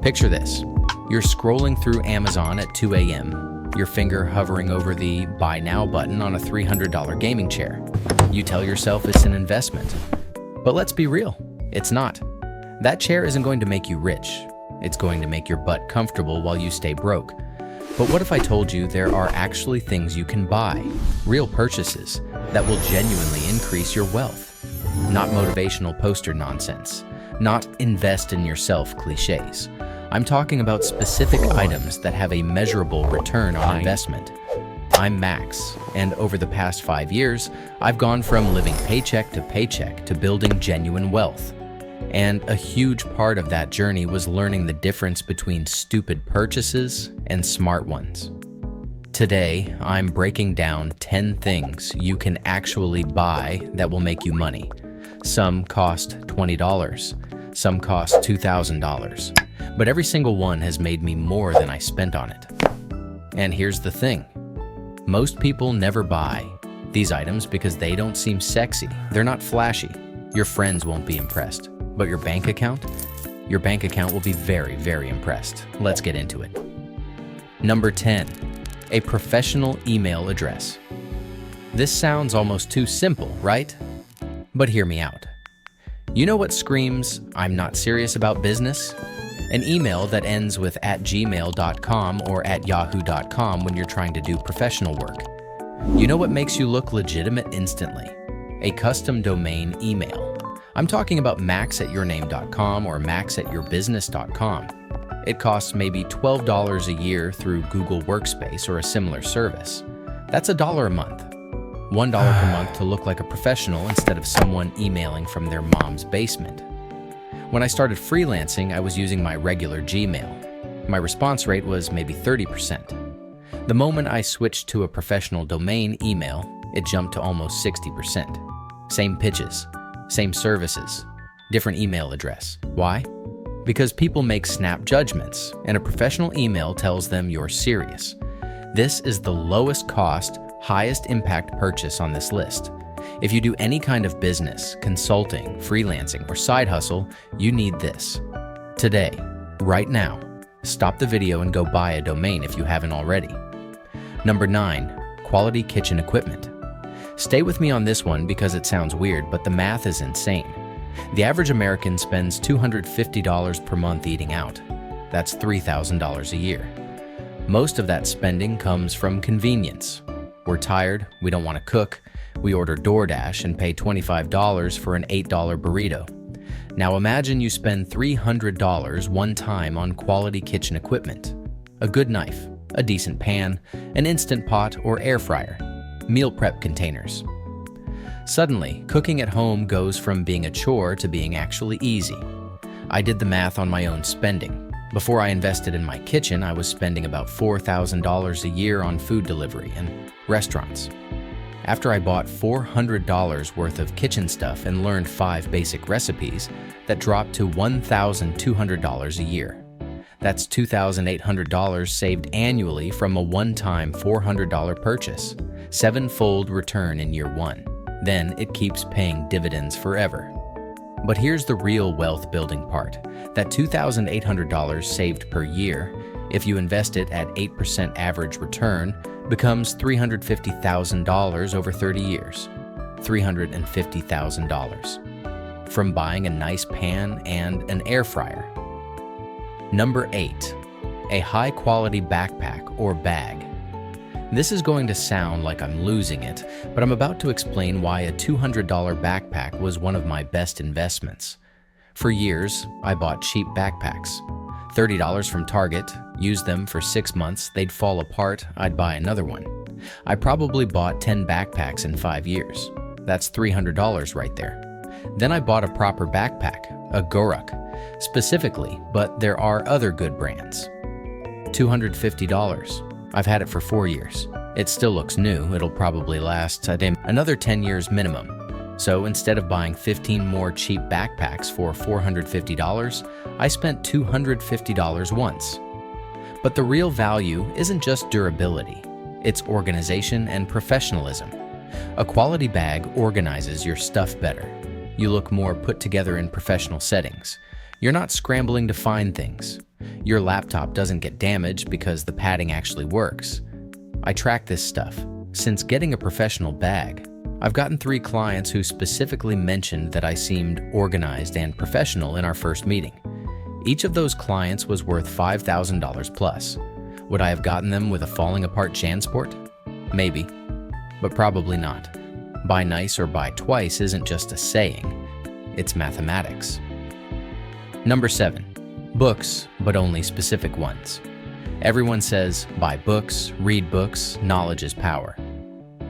Picture this. You're scrolling through Amazon at 2 a.m., your finger hovering over the Buy Now button on a $300 gaming chair. You tell yourself it's an investment. But let's be real, it's not. That chair isn't going to make you rich. It's going to make your butt comfortable while you stay broke. But what if I told you there are actually things you can buy, real purchases, that will genuinely increase your wealth? Not motivational poster nonsense, not invest in yourself cliches. I'm talking about specific items that have a measurable return on investment. I'm Max, and over the past 5 years, I've gone from living paycheck to building genuine wealth. And a huge part of that journey was learning the difference between stupid purchases and smart ones. Today, I'm breaking down 10 things you can actually buy that will make you money. Some cost $20, some cost $2,000, but every single one has made me more than I spent on it. And here's the thing. Most people never buy these items because they don't seem sexy. They're not flashy. Your friends won't be impressed. But your bank account will be very, very impressed. Let's get into it. Number 10, a professional email address. This sounds almost too simple, right? But hear me out. You know what screams, "I'm not serious about business"? An email that ends with @gmail.com or @yahoo.com when you're trying to do professional work. You know what makes you look legitimate instantly? A custom domain email. I'm talking about max@yourname.com or max@yourbusiness.com. It costs maybe $12 a year through Google Workspace or a similar service. That's $1 a month. $1 per month to look like a professional instead of someone emailing from their mom's basement. When I started freelancing, I was using my regular Gmail. My response rate was maybe 30%. The moment I switched to a professional domain email, it jumped to almost 60%. Same pitches, same services, different email address. Why? Because people make snap judgments, and a professional email tells them you're serious. This is the lowest cost, highest impact purchase on this list. If you do any kind of business, consulting, freelancing, or side hustle, you need this. Today, right now, stop the video and go buy a domain if you haven't already. Number 9, quality kitchen equipment. Stay with me on this one because it sounds weird, but the math is insane. The average American spends $250 per month eating out. That's $3,000 a year. Most of that spending comes from convenience. We're tired, we don't want to cook, we order DoorDash and pay $25 for an $8 burrito. Now imagine you spend $300 one time on quality kitchen equipment. A good knife, a decent pan, an instant pot or air fryer, meal prep containers. Suddenly, cooking at home goes from being a chore to being actually easy. I did the math on my own spending. Before I invested in my kitchen, I was spending about $4,000 a year on food delivery and restaurants. After I bought $400 worth of kitchen stuff and learned 5 basic recipes, that dropped to $1,200 a year. That's $2,800 saved annually from a one-time $400 purchase. 7-fold return in year 1. Then it keeps paying dividends forever. But here's the real wealth building part. That $2,800 saved per year, if you invest it at 8% average return, becomes $350,000 over 30 years. $350,000. From buying a nice pan and an air fryer. Number 8, a high-quality backpack or bag. This is going to sound like I'm losing it, but I'm about to explain why a $200 backpack was one of my best investments. For years, I bought cheap backpacks. $30 from Target, used them for 6 months, they'd fall apart, I'd buy another one. I probably bought 10 backpacks in 5 years. That's $300 right there. Then I bought a proper backpack, a Gorak, specifically, but there are other good brands. $250. I've had it for 4 years. It still looks new. It'll probably last another 10 years minimum. So instead of buying 15 more cheap backpacks for $450, I spent $250 once. But the real value isn't just durability. It's organization and professionalism. A quality bag organizes your stuff better. You look more put together in professional settings. You're not scrambling to find things. Your laptop doesn't get damaged because the padding actually works. I track this stuff. Since getting a professional bag, I've gotten 3 clients who specifically mentioned that I seemed organized and professional in our first meeting. Each of those clients was worth $5,000 plus. Would I have gotten them with a falling apart JanSport? Maybe, but probably not. Buy nice or buy twice isn't just a saying, it's mathematics. Number 7, books, but only specific ones. Everyone says, buy books, read books, knowledge is power.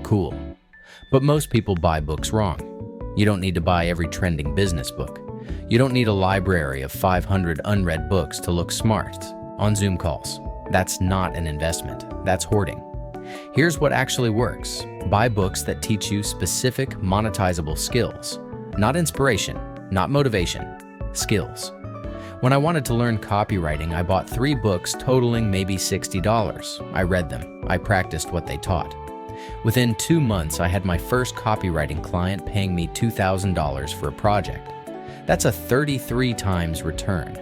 Cool. But most people buy books wrong. You don't need to buy every trending business book. You don't need a library of 500 unread books to look smart on Zoom calls. That's not an investment. That's hoarding. Here's what actually works. Buy books that teach you specific monetizable skills. Not inspiration, not motivation, skills. When I wanted to learn copywriting, I bought 3 books totaling maybe $60. I read them. I practiced what they taught. Within 2 months, I had my first copywriting client paying me $2,000 for a project. That's a 33 times return.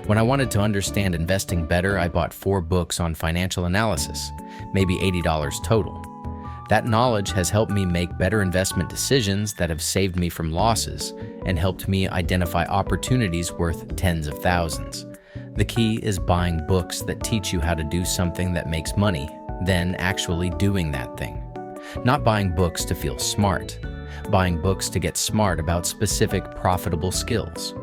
When I wanted to understand investing better, I bought 4 books on financial analysis, maybe $80 total. That knowledge has helped me make better investment decisions that have saved me from losses and helped me identify opportunities worth tens of thousands. The key is buying books that teach you how to do something that makes money, then actually doing that thing. Not buying books to feel smart. Buying books to get smart about specific profitable skills.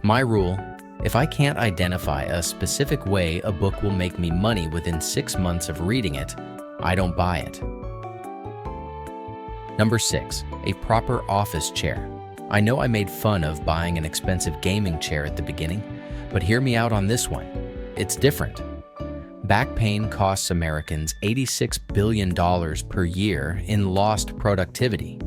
My rule: if I can't identify a specific way a book will make me money within 6 months of reading it, I don't buy it. Number 6, a proper office chair. I know I made fun of buying an expensive gaming chair at the beginning, but hear me out on this one. It's different. Back pain costs Americans $86 billion per year in lost productivity.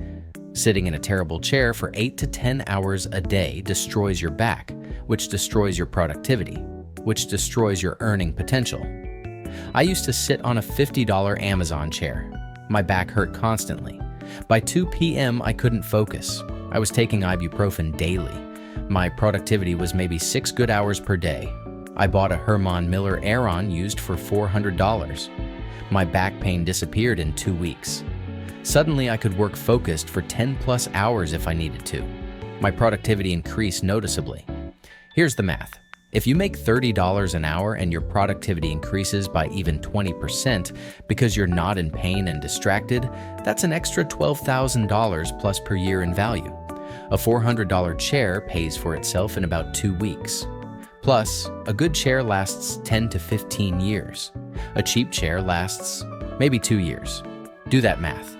Sitting in a terrible chair for 8 to 10 hours a day destroys your back, which destroys your productivity, which destroys your earning potential. I used to sit on a $50 Amazon chair. My back hurt constantly. By 2 p.m., I couldn't focus. I was taking ibuprofen daily. My productivity was maybe 6 good hours per day. I bought a Herman Miller Aeron used for $400. My back pain disappeared in 2 weeks. Suddenly, I could work focused for 10 plus hours if I needed to. My productivity increased noticeably. Here's the math. If you make $30 an hour and your productivity increases by even 20% because you're not in pain and distracted, that's an extra $12,000 plus per year in value. A $400 chair pays for itself in about 2 weeks. Plus, a good chair lasts 10 to 15 years. A cheap chair lasts maybe 2 years. Do that math.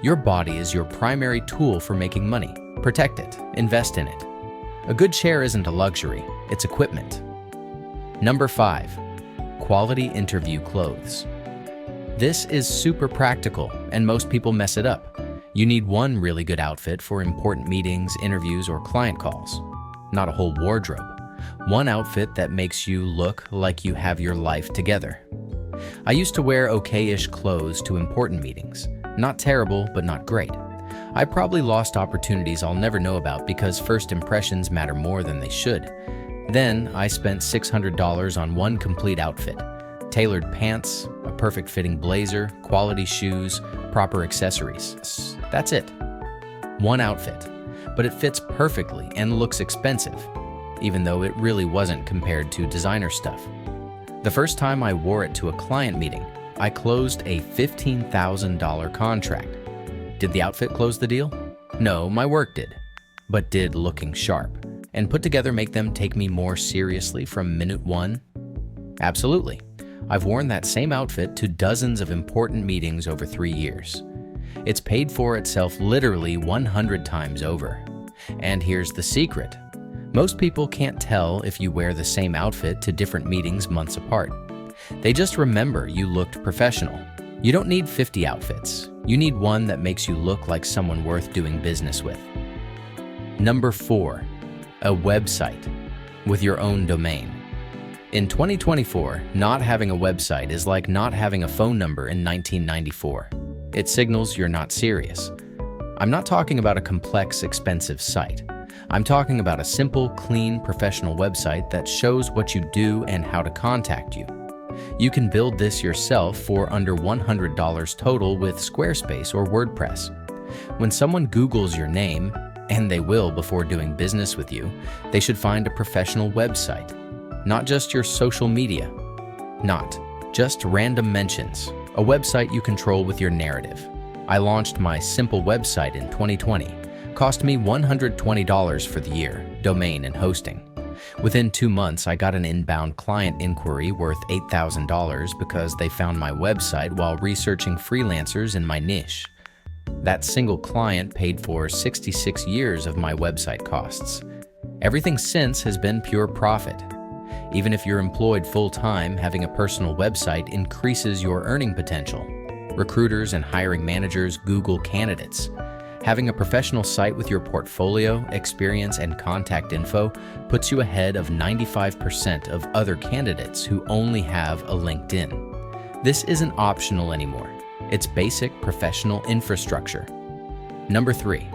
Your body is your primary tool for making money. Protect it. Invest in it. A good chair isn't a luxury, it's equipment. Number 5, quality interview clothes. This is super practical, and most people mess it up. You need one really good outfit for important meetings, interviews, or client calls. Not a whole wardrobe. One outfit that makes you look like you have your life together. I used to wear okay-ish clothes to important meetings. Not terrible, but not great. I probably lost opportunities I'll never know about because first impressions matter more than they should. Then I spent $600 on one complete outfit. Tailored pants, a perfect fitting blazer, quality shoes, proper accessories. That's it. One outfit, but it fits perfectly and looks expensive, even though it really wasn't compared to designer stuff. The first time I wore it to a client meeting, I closed a $15,000 contract. Did the outfit close the deal? No, my work did. But did looking sharp and put together make them take me more seriously from minute one? Absolutely. I've worn that same outfit to dozens of important meetings over 3 years. It's paid for itself literally 100 times over. And here's the secret. Most people can't tell if you wear the same outfit to different meetings months apart. They just remember you looked professional. You don't need 50 outfits. You need one that makes you look like someone worth doing business with. Number 4, a website with your own domain. In 2024, not having a website is like not having a phone number in 1994. It signals you're not serious. I'm not talking about a complex, expensive site. I'm talking about a simple, clean, professional website that shows what you do and how to contact you. You can build this yourself for under $100 total with Squarespace or WordPress. When someone Googles your name, and they will before doing business with you, they should find a professional website, not just your social media, not just random mentions, a website you control with your narrative. I launched my simple website in 2020. Cost me $120 for the year, domain and hosting. Within 2 months, I got an inbound client inquiry worth $8,000 because they found my website while researching freelancers in my niche. That single client paid for 66 years of my website costs. Everything since has been pure profit. Even if you're employed full-time, having a personal website increases your earning potential. Recruiters and hiring managers Google candidates. Having a professional site with your portfolio, experience, and contact info puts you ahead of 95% of other candidates who only have a LinkedIn. This isn't optional anymore. It's basic professional infrastructure. Number 3,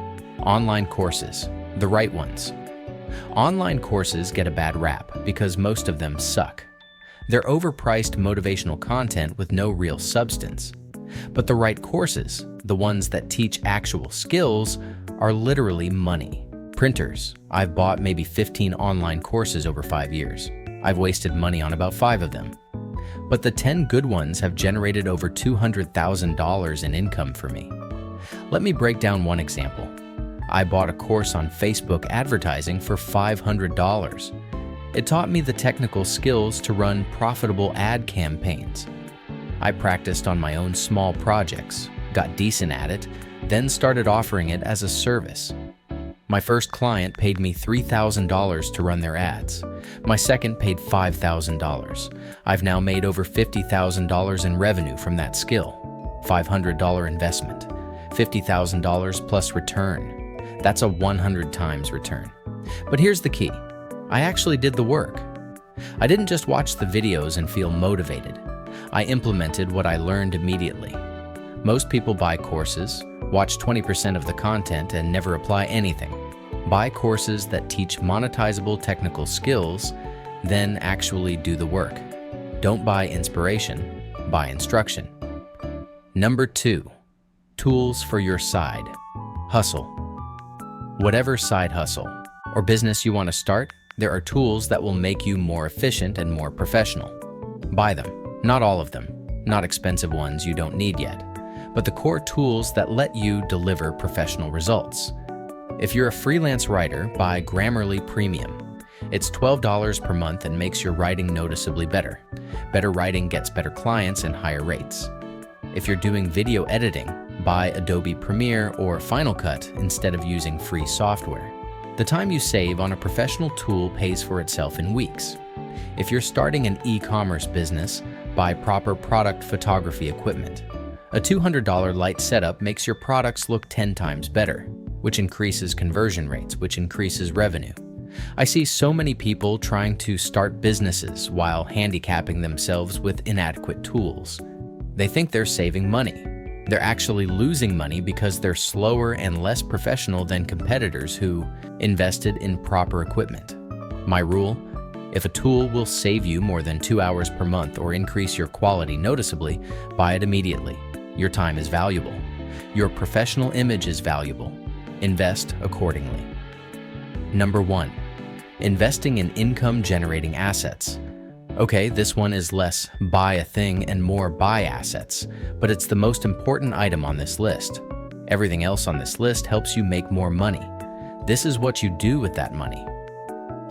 online courses, the right ones. Online courses get a bad rap because most of them suck. They're overpriced motivational content with no real substance. But the right courses, the ones that teach actual skills, are literally money. Printers. I've bought maybe 15 online courses over 5 years. I've wasted money on about 5 of them. But the 10 good ones have generated over $200,000 in income for me. Let me break down one example. I bought a course on Facebook advertising for $500. It taught me the technical skills to run profitable ad campaigns. I practiced on my own small projects, got decent at it, then started offering it as a service. My first client paid me $3,000 to run their ads. My second paid $5,000. I've now made over $50,000 in revenue from that skill. $500 investment, $50,000 plus return. That's a 100 times return. But here's the key. I actually did the work. I didn't just watch the videos and feel motivated. I implemented what I learned immediately. Most people buy courses, watch 20% of the content, and never apply anything. Buy courses that teach monetizable technical skills, then actually do the work. Don't buy inspiration, buy instruction. Number 2, tools for your side hustle. Whatever side hustle or business you want to start, there are tools that will make you more efficient and more professional. Buy them. Not all of them, not expensive ones you don't need yet, but the core tools that let you deliver professional results. If you're a freelance writer, buy Grammarly Premium. It's $12 per month and makes your writing noticeably better. Better writing gets better clients and higher rates. If you're doing video editing, buy Adobe Premiere or Final Cut instead of using free software. The time you save on a professional tool pays for itself in weeks. If you're starting an e-commerce business, buy proper product photography equipment. A $200 light setup makes your products look 10 times better, which increases conversion rates, which increases revenue. I see so many people trying to start businesses while handicapping themselves with inadequate tools. They think they're saving money. They're actually losing money because they're slower and less professional than competitors who invested in proper equipment. My rule: if a tool will save you more than 2 hours per month or increase your quality noticeably, buy it immediately. Your time is valuable. Your professional image is valuable. Invest accordingly. Number 1, investing in income-generating assets. Okay, this one is less buy a thing and more buy assets, but it's the most important item on this list. Everything else on this list helps you make more money. This is what you do with that money.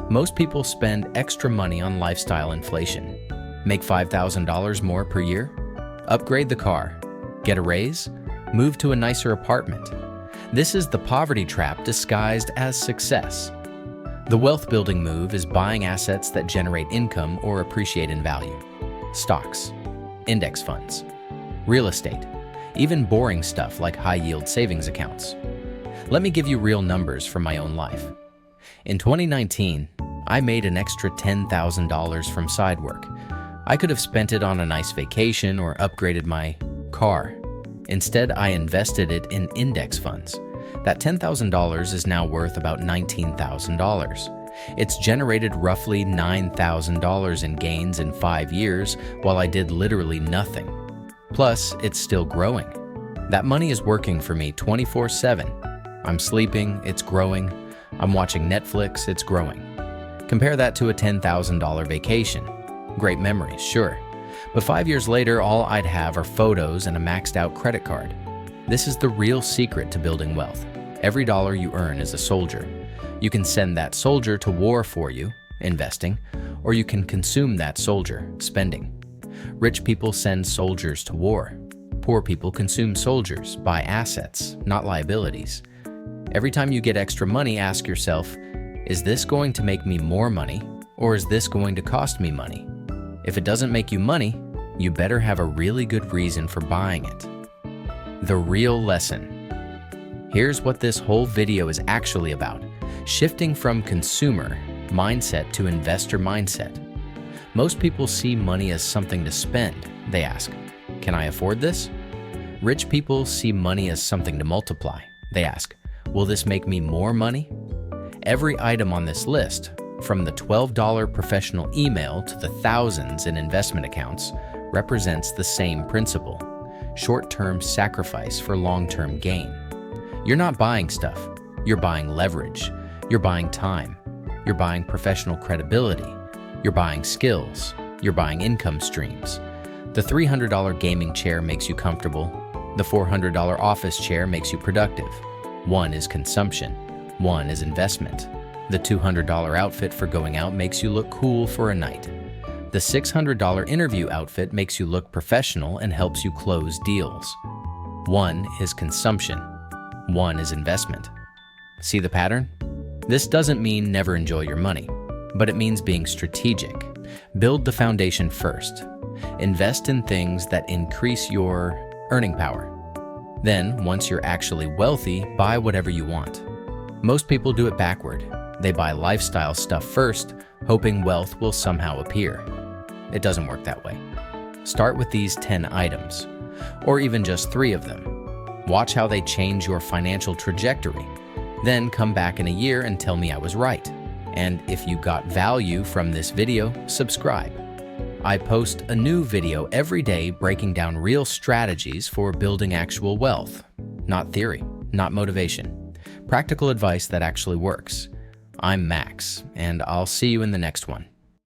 Most people spend extra money on lifestyle inflation. Make $5,000 more per year? Upgrade the car. Get a raise? Move to a nicer apartment. This is the poverty trap disguised as success. The wealth-building move is buying assets that generate income or appreciate in value. Stocks, index funds, real estate, even boring stuff like high-yield savings accounts. Let me give you real numbers from my own life. In 2019, I made an extra $10,000 from side work. I could have spent it on a nice vacation or upgraded my car. Instead, I invested it in index funds. That $10,000 is now worth about $19,000. It's generated roughly $9,000 in gains in 5 years while I did literally nothing. Plus, it's still growing. That money is working for me 24/7. I'm sleeping, it's growing. I'm watching Netflix, it's growing. Compare that to a $10,000 vacation. Great memories, sure. But 5 years later, all I'd have are photos and a maxed out credit card. This is the real secret to building wealth. Every dollar you earn is a soldier. You can send that soldier to war for you, investing, or you can consume that soldier, spending. Rich people send soldiers to war. Poor people consume soldiers, buy assets, not liabilities. Every time you get extra money, ask yourself, is this going to make me more money, or is this going to cost me money? If it doesn't make you money, you better have a really good reason for buying it. The real lesson. Here's what this whole video is actually about: shifting from consumer mindset to investor mindset. Most people see money as something to spend. They ask, can I afford this? Rich people see money as something to multiply. They ask, will this make me more money? Every item on this list, from the $12 professional email to the thousands in investment accounts, represents the same principle: short-term sacrifice for long-term gain. You're not buying stuff. You're buying leverage. You're buying time. You're buying professional credibility. You're buying skills. You're buying income streams. The $300 gaming chair makes you comfortable. The $400 office chair makes you productive. One is consumption. One is investment. The $200 outfit for going out makes you look cool for a night. The $600 interview outfit makes you look professional and helps you close deals. One is consumption. One is investment. See the pattern? This doesn't mean never enjoy your money, but it means being strategic. Build the foundation first. Invest in things that increase your earning power. Then, once you're actually wealthy, buy whatever you want. Most people do it backward. They buy lifestyle stuff first, hoping wealth will somehow appear. It doesn't work that way. Start with these 10 items, or even just 3 of them. Watch how they change your financial trajectory. Then come back in a year and tell me I was right. And if you got value from this video, subscribe. I post a new video every day breaking down real strategies for building actual wealth. Not theory, not motivation. Practical advice that actually works. I'm Max, and I'll see you in the next one.